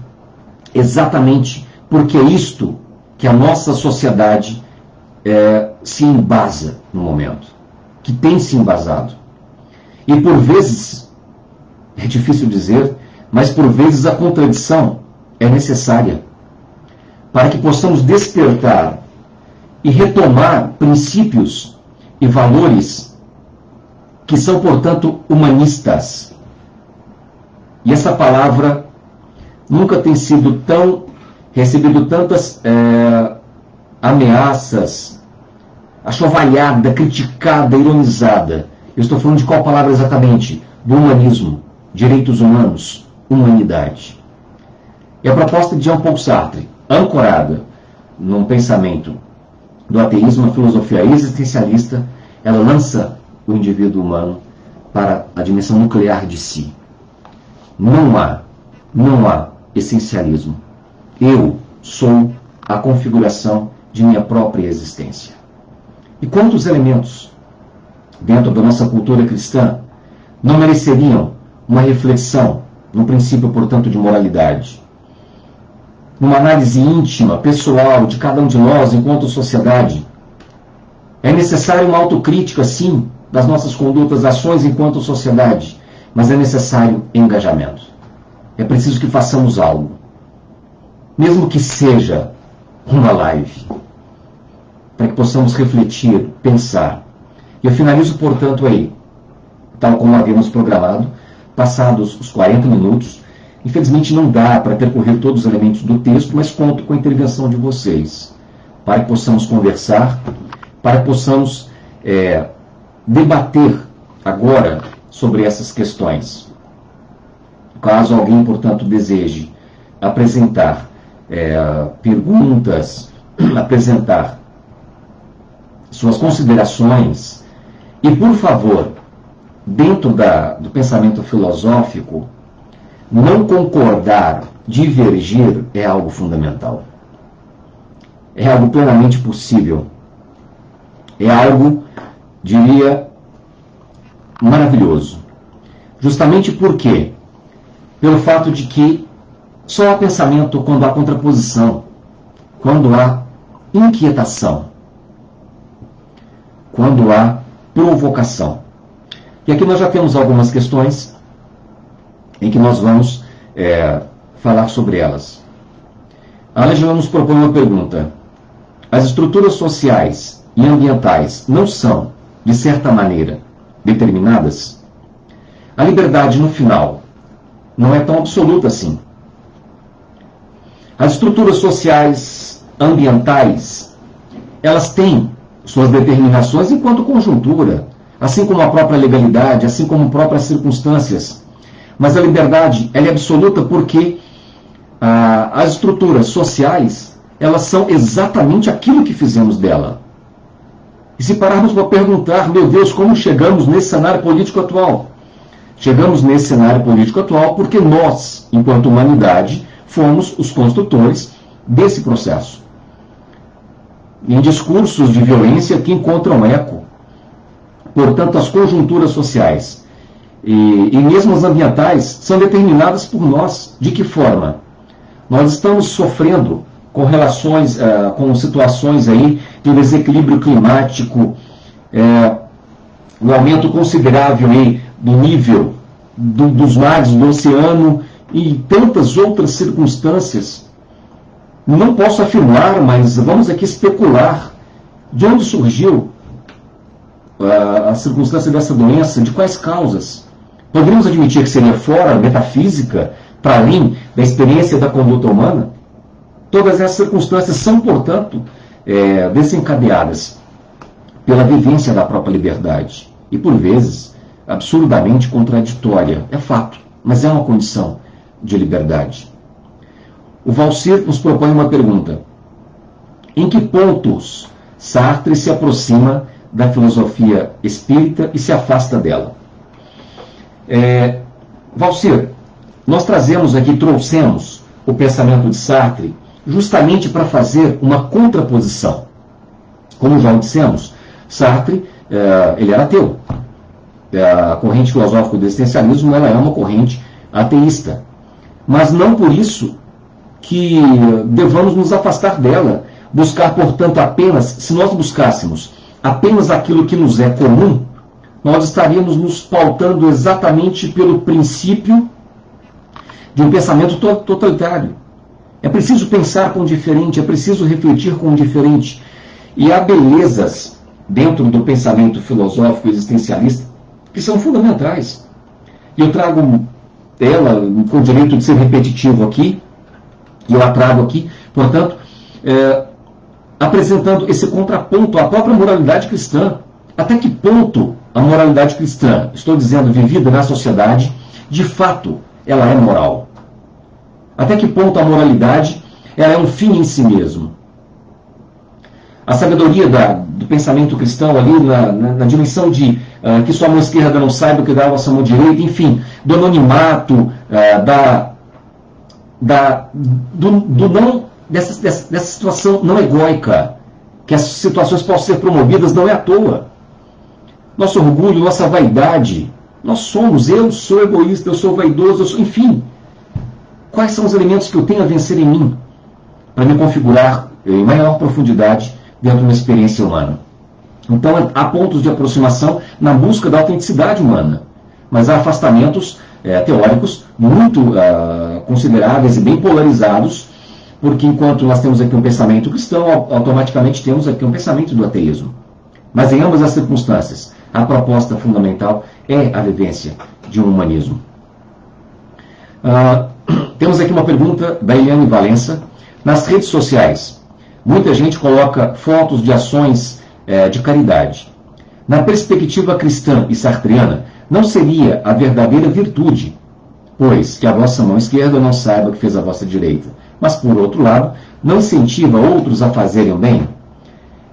exatamente porque é isto que a nossa sociedade se embasa no momento, que tem se embasado. E por vezes, é difícil dizer, mas por vezes a contradição é necessária para que possamos despertar e retomar princípios e valores que são, portanto, humanistas. E essa palavra nunca tem sido recebido tantas ameaças, achovalhada, criticada, ironizada. Eu estou falando de qual palavra exatamente? Do humanismo, direitos humanos, humanidade. E a proposta de Jean-Paul Sartre, ancorada num pensamento do ateísmo, a filosofia existencialista, ela lança o indivíduo humano para a dimensão nuclear de si. Não há essencialismo. Eu sou a configuração de minha própria existência. E quantos elementos dentro da nossa cultura cristã não mereceriam uma reflexão no princípio, portanto, de moralidade? Numa análise íntima, pessoal, de cada um de nós enquanto sociedade. É necessário uma autocrítica, sim, das nossas condutas, ações enquanto sociedade, mas é necessário engajamento. É preciso que façamos algo, mesmo que seja uma live, para que possamos refletir, pensar. E eu finalizo, portanto, aí, tal como havíamos programado, passados os 40 minutos. Infelizmente não dá para percorrer todos os elementos do texto, mas conto com a intervenção de vocês, para que possamos conversar, para que possamos debater agora sobre essas questões. Caso alguém, portanto, deseje apresentar perguntas, apresentar suas considerações, e, por favor, dentro do pensamento filosófico, não concordar, divergir é algo fundamental. É algo plenamente possível. É algo, diria, maravilhoso. Justamente porque, pelo fato de que só há pensamento quando há contraposição, quando há inquietação, quando há provocação. E aqui nós já temos algumas questões em que nós vamos falar sobre elas. A Angela nos propõe uma pergunta. As estruturas sociais e ambientais não são, de certa maneira, determinadas? A liberdade, no final, não é tão absoluta assim. As estruturas sociais, ambientais, elas têm suas determinações enquanto conjuntura, assim como a própria legalidade, assim como próprias circunstâncias. Mas a liberdade, ela é absoluta porque as estruturas sociais, elas são exatamente aquilo que fizemos dela. E se pararmos para perguntar, meu Deus, como chegamos nesse cenário político atual? Chegamos nesse cenário político atual porque nós, enquanto humanidade, fomos os construtores desse processo. Em discursos de violência que encontram eco. Portanto, as conjunturas sociais e mesmo as ambientais são determinadas por nós. De que forma? Nós estamos sofrendo com relações, com situações aí de desequilíbrio climático, um aumento considerável aí do nível dos mares, do oceano e tantas outras circunstâncias. Não posso afirmar, mas vamos aqui especular de onde surgiu a circunstância dessa doença, de quais causas? Poderíamos admitir que seria fora, metafísica, para além da experiência da conduta humana? Todas essas circunstâncias são, portanto, desencadeadas pela vivência da própria liberdade. E, por vezes, absurdamente contraditória. É fato, mas é uma condição de liberdade. O Valcir nos propõe uma pergunta. Em que pontos Sartre se aproxima da filosofia espírita e se afasta dela? Valcir, nós trouxemos o pensamento de Sartre justamente para fazer uma contraposição. Como já dissemos, Sartre ele era ateu. A corrente filosófica do existencialismo ela é uma corrente ateísta. Mas não por isso que devamos nos afastar dela. Buscar, portanto, se nós buscássemos apenas aquilo que nos é comum, nós estaríamos nos pautando exatamente pelo princípio de um pensamento totalitário. É preciso pensar com o diferente, é preciso refletir com o diferente. E há belezas dentro do pensamento filosófico existencialista que são fundamentais. E eu trago ela, com o direito de ser repetitivo aqui, e eu a trago aqui, portanto, apresentando esse contraponto à própria moralidade cristã. Até que ponto a moralidade cristã, estou dizendo, vivida na sociedade, de fato, ela é moral? Até que ponto a moralidade ela é um fim em si mesmo? A sabedoria do pensamento cristão ali na dimensão de que sua mão esquerda não saiba o que dá a sua mão direita, enfim, do anonimato, dessa situação não egóica, que as situações possam ser promovidas não é à toa. Nosso orgulho, nossa vaidade, eu sou egoísta, eu sou vaidoso, enfim. Quais são os elementos que eu tenho a vencer em mim para me configurar em maior profundidade dentro de uma experiência humana? Então, há pontos de aproximação na busca da autenticidade humana, mas há afastamentos teóricos muito consideráveis e bem polarizados, porque enquanto nós temos aqui um pensamento cristão, automaticamente temos aqui um pensamento do ateísmo. Mas em ambas as circunstâncias, a proposta fundamental é a vivência de um humanismo. Temos aqui uma pergunta da Eliane Valença. Nas redes sociais, muita gente coloca fotos de ações de caridade. Na perspectiva cristã e sartriana, não seria a verdadeira virtude, pois que a vossa mão esquerda não saiba o que fez a vossa direita, mas, por outro lado, não incentiva outros a fazerem o bem?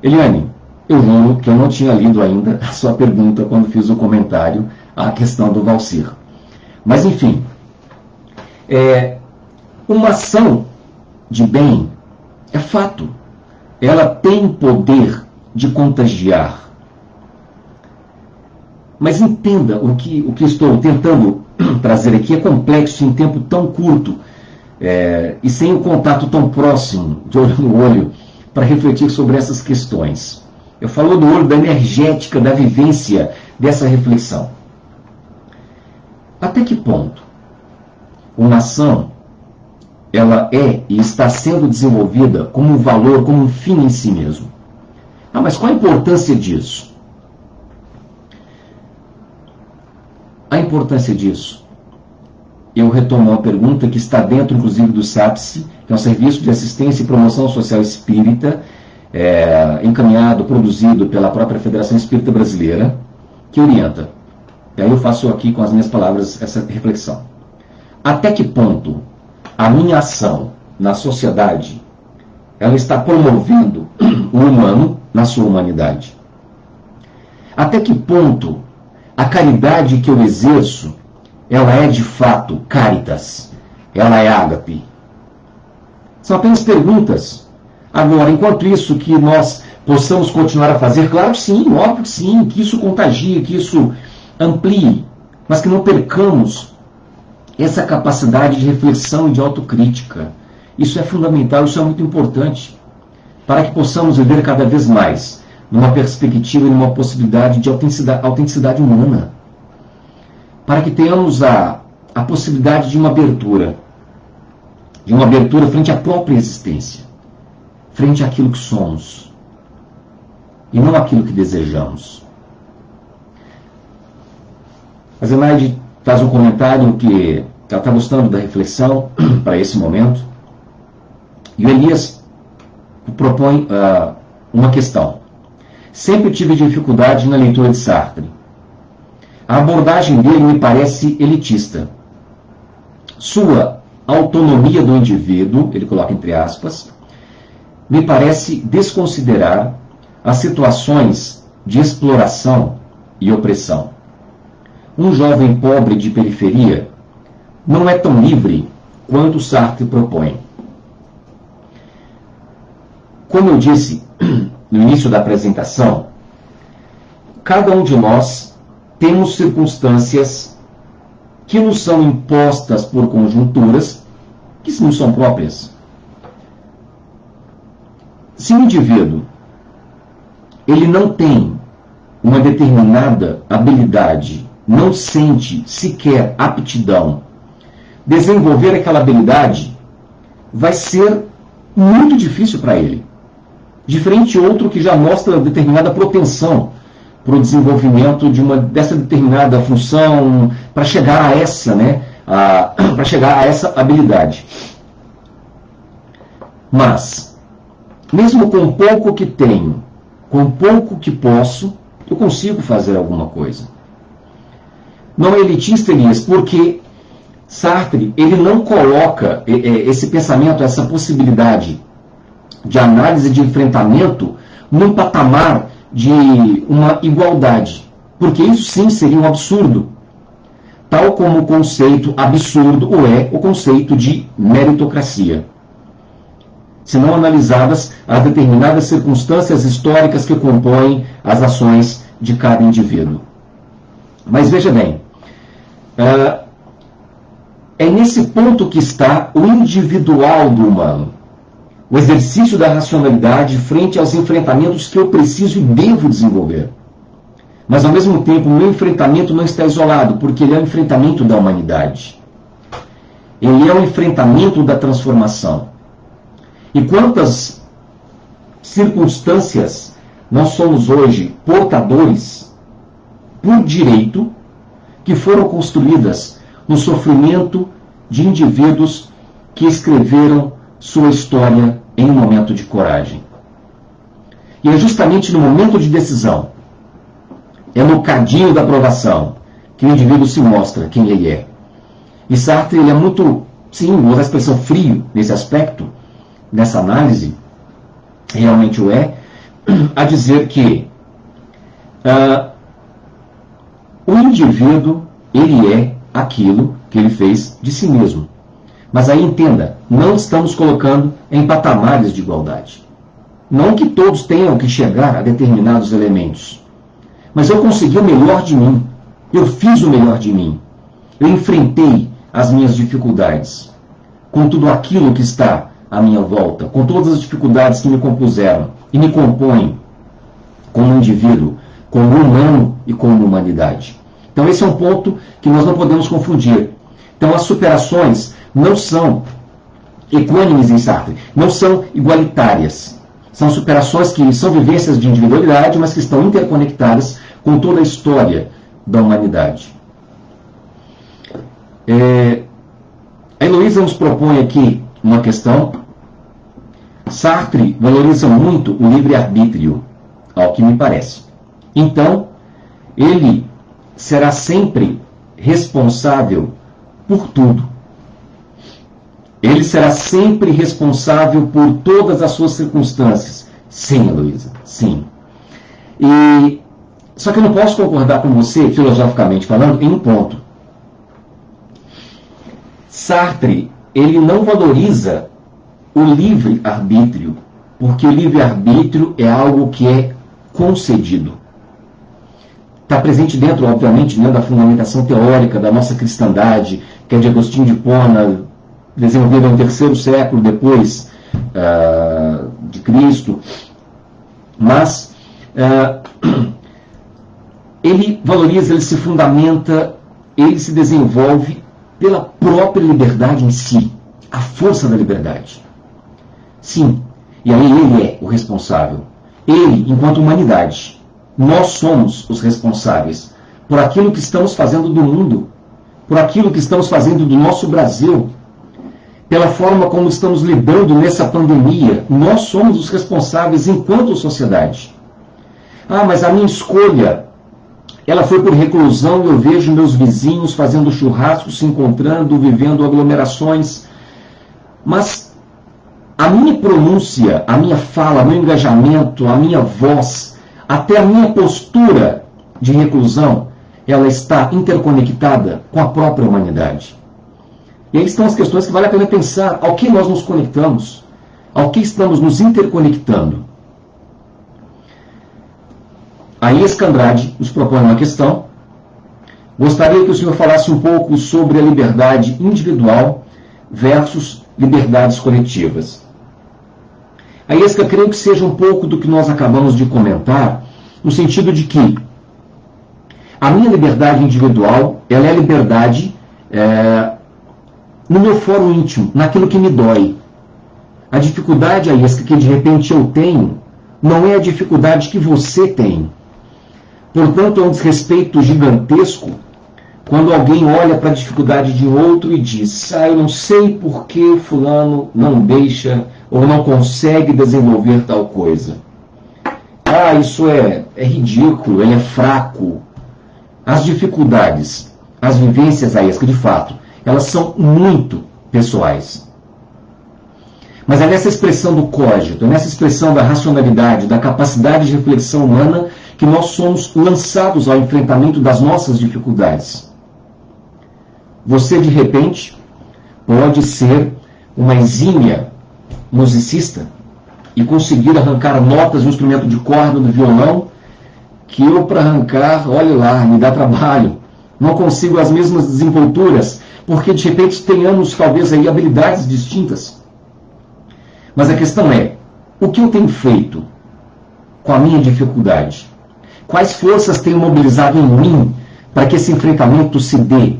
Eliane, eu juro que eu não tinha lido ainda a sua pergunta quando fiz o comentário à questão do Valcir. Mas, enfim, uma ação de bem é fato. Ela tem poder de contagiar. Mas entenda, o que estou tentando trazer aqui é complexo em tempo tão curto e sem o contato tão próximo, de olho no olho, para refletir sobre essas questões. Eu falo do olho, da energética, da vivência dessa reflexão. Até que ponto uma ação ela é e está sendo desenvolvida como um valor, como um fim em si mesmo? Mas qual a importância disso? A importância disso, eu retomo uma pergunta que está dentro, inclusive, do SAPSE, que é um serviço de assistência e promoção social espírita, encaminhado, produzido pela própria Federação Espírita Brasileira, que orienta. E aí eu faço aqui com as minhas palavras essa reflexão. Até que ponto a minha ação na sociedade ela está promovendo o humano na sua humanidade? Até que ponto a caridade que eu exerço ela é de fato caritas? Ela é ágape? São apenas perguntas. Agora, enquanto isso, que nós possamos continuar a fazer, claro que sim, óbvio que sim, que isso contagie, que isso amplie, mas que não percamos essa capacidade de reflexão e de autocrítica. Isso é fundamental, isso é muito importante, para que possamos viver cada vez mais numa perspectiva e numa possibilidade de autenticidade humana, para que tenhamos a possibilidade de uma abertura frente à própria existência, frente àquilo que somos, e não àquilo que desejamos. A Zenaide faz um comentário que ela está gostando da reflexão para esse momento. E o Elias propõe uma questão. Sempre tive dificuldade na leitura de Sartre. A abordagem dele me parece elitista. Sua autonomia do indivíduo, ele coloca entre aspas, me parece desconsiderar as situações de exploração e opressão. Um jovem pobre de periferia não é tão livre quanto Sartre propõe. Como eu disse no início da apresentação, cada um de nós temos circunstâncias que nos são impostas por conjunturas que não são próprias. Se o indivíduo ele não tem uma determinada habilidade, não sente sequer aptidão, desenvolver aquela habilidade vai ser muito difícil para ele. Diferente de outro que já mostra determinada propensão para o desenvolvimento dessa determinada função, para chegar a essa, para chegar a essa habilidade. Mas, mesmo com pouco que tenho, com pouco que posso, eu consigo fazer alguma coisa. Não é elitista, Elias, porque Sartre ele não coloca esse pensamento, essa possibilidade de análise de enfrentamento num patamar de uma igualdade, porque isso sim seria um absurdo, tal como o conceito absurdo é o conceito de meritocracia, se não analisadas as determinadas circunstâncias históricas que compõem as ações de cada indivíduo. Mas veja bem, é nesse ponto que está o individual do humano. O exercício da racionalidade frente aos enfrentamentos que eu preciso e devo desenvolver. Mas, ao mesmo tempo, o meu enfrentamento não está isolado, porque ele é um enfrentamento da humanidade. Ele é um enfrentamento da transformação. E quantas circunstâncias nós somos hoje portadores, por direito, que foram construídas no sofrimento de indivíduos que escreveram sua história em um momento de coragem. E é justamente no momento de decisão, é no cadinho da aprovação, que o indivíduo se mostra quem ele é. E Sartre ele é muito, sim, usa a expressão frio nesse aspecto, nessa análise, realmente o é, a dizer que o indivíduo, ele é aquilo que ele fez de si mesmo. Mas aí entenda, não estamos colocando em patamares de igualdade. Não que todos tenham que chegar a determinados elementos. Mas eu consegui o melhor de mim. Eu fiz o melhor de mim. Eu enfrentei as minhas dificuldades. Com tudo aquilo que está à minha volta. Com todas as dificuldades que me compuseram. E me compõem como indivíduo, como humano e como humanidade. Então esse é um ponto que nós não podemos confundir. Então as superações não são equânimes em Sartre, não são igualitárias. São superações que são vivências de individualidade, mas que estão interconectadas com toda a história da humanidade. A Heloísa nos propõe aqui uma questão. Sartre valoriza muito o livre-arbítrio, ao que me parece. Então, ele será sempre responsável por tudo. Ele será sempre responsável por todas as suas circunstâncias. Sim, Heloísa, sim. Só que eu não posso concordar com você, filosoficamente falando, em um ponto. Sartre, ele não valoriza o livre-arbítrio, porque o livre-arbítrio é algo que é concedido. Está presente dentro, obviamente, da fundamentação teórica da nossa cristandade, que é de Agostinho de Hipona, desenvolvida no terceiro século depois de Cristo. Mas ele valoriza, ele se fundamenta, ele se desenvolve pela própria liberdade em si, a força da liberdade. Sim, e aí ele é o responsável. Ele, enquanto humanidade, nós somos os responsáveis por aquilo que estamos fazendo do mundo, por aquilo que estamos fazendo do nosso Brasil, pela forma como estamos lidando nessa pandemia. Nós somos os responsáveis enquanto sociedade. Ah, mas a minha escolha, ela foi por reclusão, e eu vejo meus vizinhos fazendo churrasco, se encontrando, vivendo aglomerações. Mas a minha pronúncia, a minha fala, meu engajamento, a minha voz, até a minha postura de reclusão, ela está interconectada com a própria humanidade. E aí estão as questões que vale a pena pensar. Ao que nós nos conectamos? Ao que estamos nos interconectando? A Iesca Andrade nos propõe uma questão. Gostaria que o senhor falasse um pouco sobre a liberdade individual versus liberdades coletivas. A Iesca, creio que seja um pouco do que nós acabamos de comentar, no sentido de que a minha liberdade individual, ela é a liberdade no meu fórum íntimo, naquilo que me dói. A dificuldade, Iesca, que de repente eu tenho, não é a dificuldade que você tem. Portanto, é um desrespeito gigantesco quando alguém olha para a dificuldade de outro e diz: eu não sei por que fulano não deixa ou não consegue desenvolver tal coisa. Isso é ridículo, ele é fraco. As dificuldades, as vivências, Iesca, de fato, elas são muito pessoais. Mas é nessa expressão do cógito, é nessa expressão da racionalidade, da capacidade de reflexão humana, que nós somos lançados ao enfrentamento das nossas dificuldades. Você, de repente, pode ser uma exímia musicista e conseguir arrancar notas do instrumento de corda do violão, que eu, para arrancar, olha lá, me dá trabalho. Não consigo as mesmas desenvolturas, porque de repente tenhamos talvez aí habilidades distintas. Mas a questão é, o que eu tenho feito com a minha dificuldade? Quais forças tenho mobilizado em mim para que esse enfrentamento se dê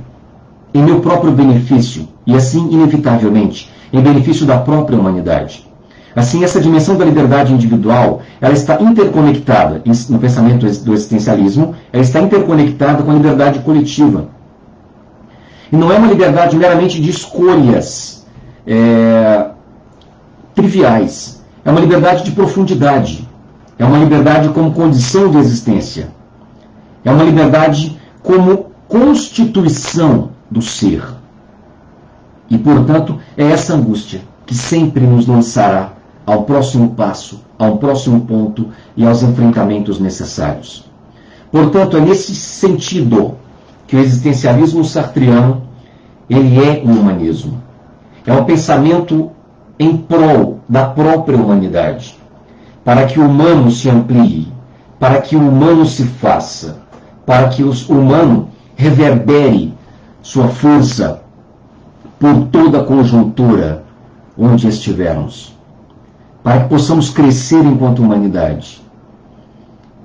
em meu próprio benefício e assim, inevitavelmente, em benefício da própria humanidade? Assim, essa dimensão da liberdade individual, ela está interconectada, no pensamento do existencialismo, ela está interconectada com a liberdade coletiva. E não é uma liberdade meramente de escolhas triviais. É uma liberdade de profundidade. É uma liberdade como condição de existência. É uma liberdade como constituição do ser. E, portanto, é essa angústia que sempre nos lançará ao próximo passo, ao próximo ponto e aos enfrentamentos necessários. Portanto, é nesse sentido que o existencialismo sartriano, ele é um humanismo. É um pensamento em prol da própria humanidade, para que o humano se amplie, para que o humano se faça, para que o humano reverbere sua força por toda a conjuntura onde estivermos, para que possamos crescer enquanto humanidade,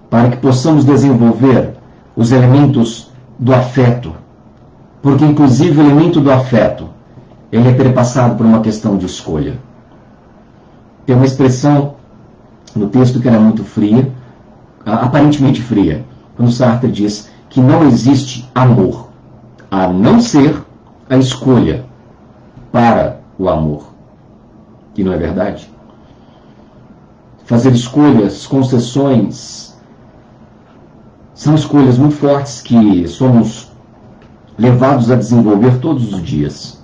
para que possamos desenvolver os elementos do afeto, porque inclusive o elemento do afeto, ele é perpassado por uma questão de escolha. Tem uma expressão no texto que era muito fria, aparentemente fria, quando Sartre diz que não existe amor, a não ser a escolha para o amor. E não é verdade? Fazer escolhas, concessões, são escolhas muito fortes que somos levados a desenvolver todos os dias.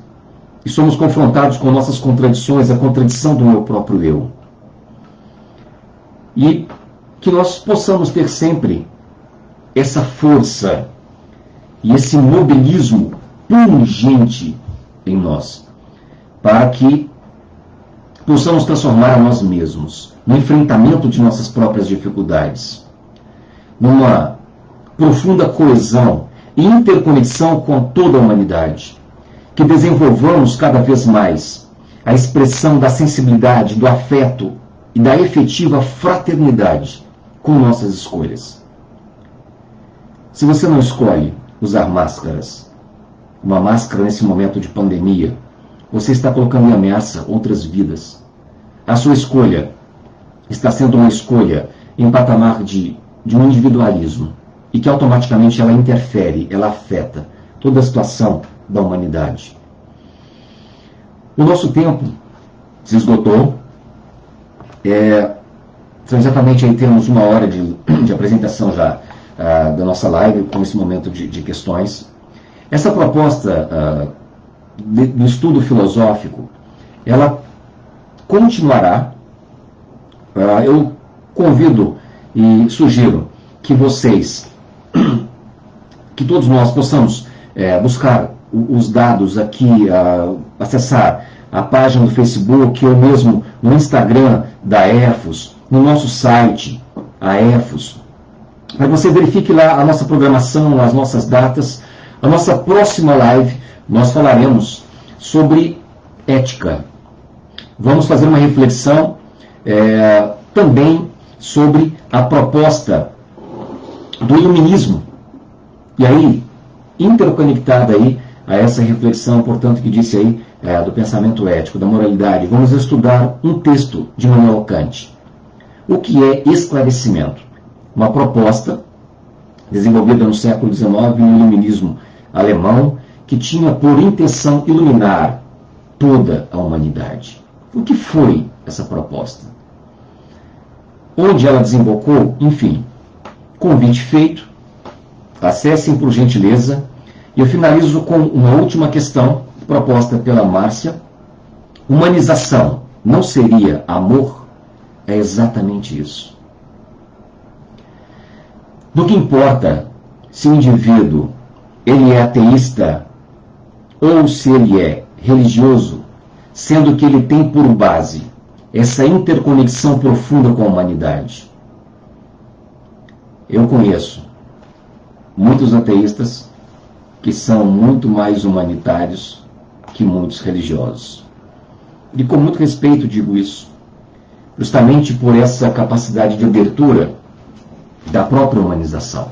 E somos confrontados com nossas contradições, a contradição do meu próprio eu. E que nós possamos ter sempre essa força e esse mobilismo pungente em nós, para que possamos transformar a nós mesmos no enfrentamento de nossas próprias dificuldades, numa profunda coesão e interconexão com toda a humanidade, que desenvolvamos cada vez mais a expressão da sensibilidade, do afeto e da efetiva fraternidade com nossas escolhas. Se você não escolhe usar máscaras, uma máscara nesse momento de pandemia, você está colocando em ameaça outras vidas. A sua escolha está sendo uma escolha em patamar de um individualismo. e que automaticamente ela interfere, ela afeta toda a situação da humanidade. O nosso tempo se esgotou. Então, exatamente aí temos 1 hora de apresentação já da nossa live, com esse momento de questões. Essa proposta do estudo filosófico, ela continuará. Eu convido e sugiro que vocês, que todos nós possamos buscar os dados aqui, acessar a página do Facebook, ou mesmo no Instagram da EFOS, no nosso site, a EFOS, para que você verifique lá a nossa programação, as nossas datas. A nossa próxima live, nós falaremos sobre ética. Vamos fazer uma reflexão também sobre a proposta do iluminismo. E aí, interconectada aí a essa reflexão, portanto, que disse aí do pensamento ético, da moralidade, vamos estudar um texto de Immanuel Kant. O que é esclarecimento? Uma proposta desenvolvida no século XIX no iluminismo alemão, que tinha por intenção iluminar toda a humanidade. O que foi essa proposta? Onde ela desembocou? Enfim, convite feito. Acessem por gentileza. E eu finalizo com uma última questão proposta pela Márcia. Humanização não seria amor? É exatamente isso. Do que importa se o indivíduo ele é ateísta ou se ele é religioso, sendo que ele tem por base essa interconexão profunda com a humanidade. Eu conheço muitos ateístas que são muito mais humanitários que muitos religiosos. E com muito respeito digo isso, justamente por essa capacidade de abertura da própria humanização.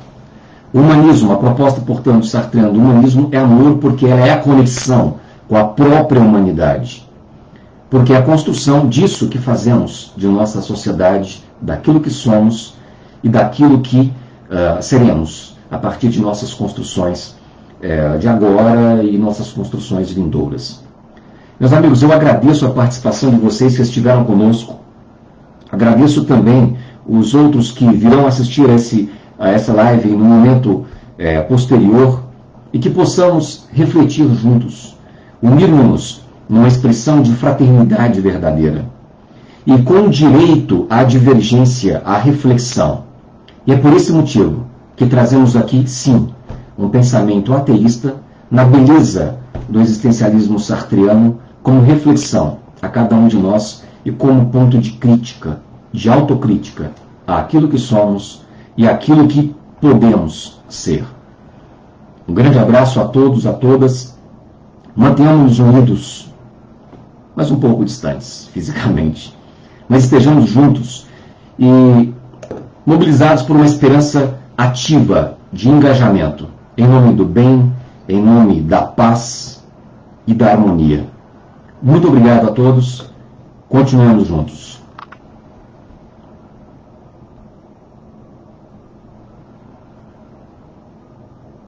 O humanismo, a proposta, portanto, sartreana do humanismo é amor, porque ela é a conexão com a própria humanidade. Porque é a construção disso que fazemos de nossa sociedade, daquilo que somos e daquilo que seremos a partir de nossas construções de agora e nossas construções vindouras. Meus amigos, eu agradeço a participação de vocês que estiveram conosco. Agradeço também os outros que virão assistir a essa live no momento posterior, e que possamos refletir juntos, unirmos-nos numa expressão de fraternidade verdadeira e com direito à divergência, à reflexão. E é por esse motivo que trazemos aqui, sim, um pensamento ateísta na beleza do existencialismo sartreano, como reflexão a cada um de nós e como ponto de crítica, de autocrítica àquilo que somos e aquilo que podemos ser. Um grande abraço a todos, a todas. Mantenhamos-nos unidos, mas um pouco distantes fisicamente. Mas estejamos juntos e mobilizados por uma esperança ativa de engajamento, em nome do bem, em nome da paz e da harmonia. Muito obrigado a todos. Continuemos juntos.